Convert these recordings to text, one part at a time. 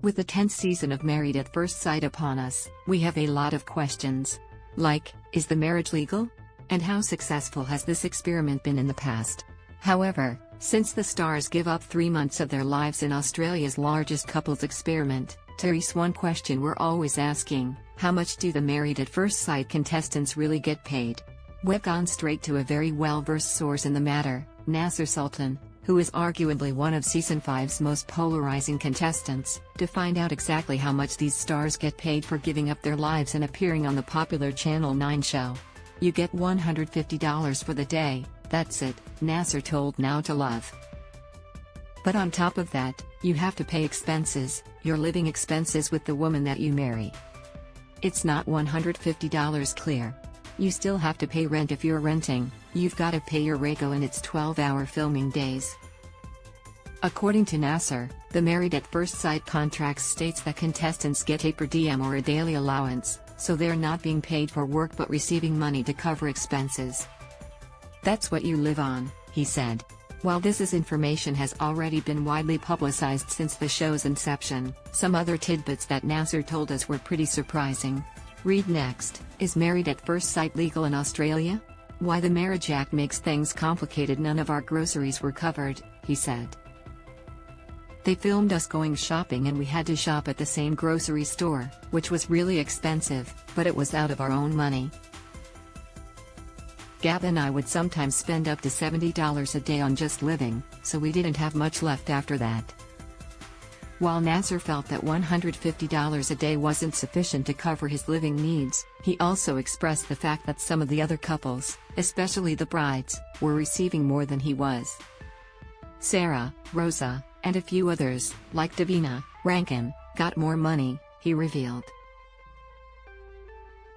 With the 10th season of Married at First Sight upon us, we have a lot of questions. Like, is the marriage legal? And how successful has this experiment been in the past? However, since the stars give up 3 months of their lives in Australia's largest couples experiment, there's one question we're always asking: how much do the Married at First Sight contestants really get paid? We've gone straight to a very well-versed source in the matter, Nasser Sultan, who is arguably one of Season 5's most polarizing contestants, to find out exactly how much these stars get paid for giving up their lives and appearing on the popular Channel 9 show. You get $150 for the day, that's it, Nasser told Now to Love. But on top of that, you have to pay expenses, your living expenses with the woman that you marry. It's not $150 clear. You still have to pay rent if you're renting, you've got to pay your rego in its 12-hour filming days. According to Nasser, the Married at First Sight contract states that contestants get a per diem or a daily allowance, so they're not being paid for work but receiving money to cover expenses. That's what you live on, he said. While this information has already been widely publicized since the show's inception, some other tidbits that Nasser told us were pretty surprising. Read next: is Married at First Sight legal in Australia? Why the Marriage Act makes things complicated. None of our groceries were covered, he said. They filmed us going shopping and we had to shop at the same grocery store, which was really expensive, but it was out of our own money. Gab and I would sometimes spend up to $70 a day on just living, so we didn't have much left after that. While Nasser felt that $150 a day wasn't sufficient to cover his living needs, he also expressed the fact that some of the other couples, especially the brides, were receiving more than he was. Sarah, Rosa, and a few others, like Davina Rankin, got more money, he revealed.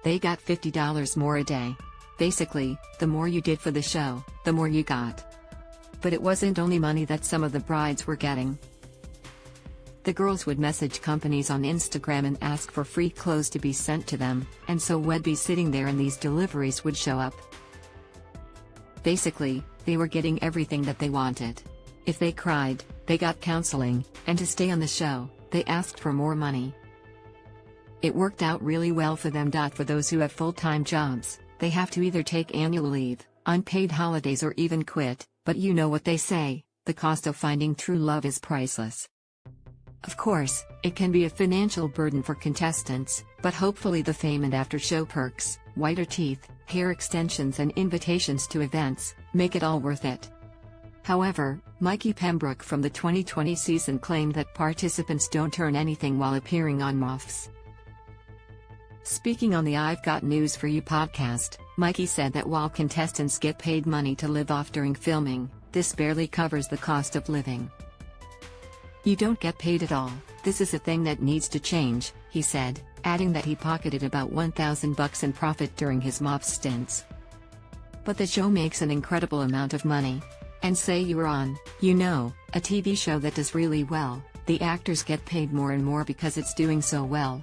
They got $50 more a day. Basically, the more you did for the show, the more you got. But it wasn't only money that some of the brides were getting. The girls would message companies on Instagram and ask for free clothes to be sent to them, and so we'd be sitting there and these deliveries would show up. Basically, they were getting everything that they wanted. If they cried, they got counseling, and to stay on the show, they asked for more money. It worked out really well for them. For those who have full-time jobs, they have to either take annual leave, unpaid holidays, or even quit, but you know what they say: the cost of finding true love is priceless. Of course, it can be a financial burden for contestants, but hopefully the fame and after-show perks, whiter teeth, hair extensions and invitations to events, make it all worth it. However, Mikey Pembroke from the 2020 season claimed that participants don't earn anything while appearing on MOFs. Speaking on the I've Got News For You podcast, Mikey said that while contestants get paid money to live off during filming, this barely covers the cost of living. You don't get paid at all. This is a thing that needs to change, he said, adding that he pocketed about $1,000 in profit during his MOF stints. But the show makes an incredible amount of money. And say you are on, a TV show that does really well, the actors get paid more and more because it's doing so well.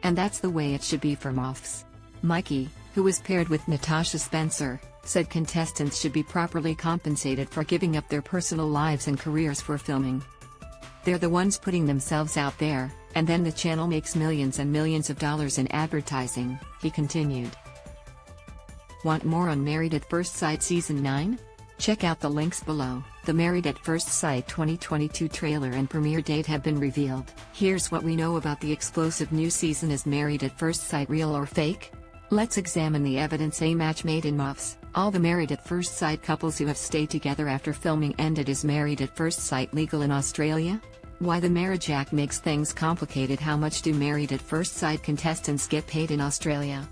And that's the way it should be for MOFs. Mikey, who was paired with Natasha Spencer, said contestants should be properly compensated for giving up their personal lives and careers for filming. They're the ones putting themselves out there, and then the channel makes millions and millions of dollars in advertising, he continued. Want more on Married at First Sight Season 9? Check out the links below. The Married at First Sight 2022 trailer and premiere date have been revealed. Here's what we know about the explosive new season. Is Married at First Sight real or fake? Let's examine the evidence. A match made in MOFs. All the Married at First Sight couples who have stayed together after filming ended. Is Married at First Sight legal in Australia? Why the Marriage Act makes things complicated. How much do Married at First Sight contestants get paid in Australia?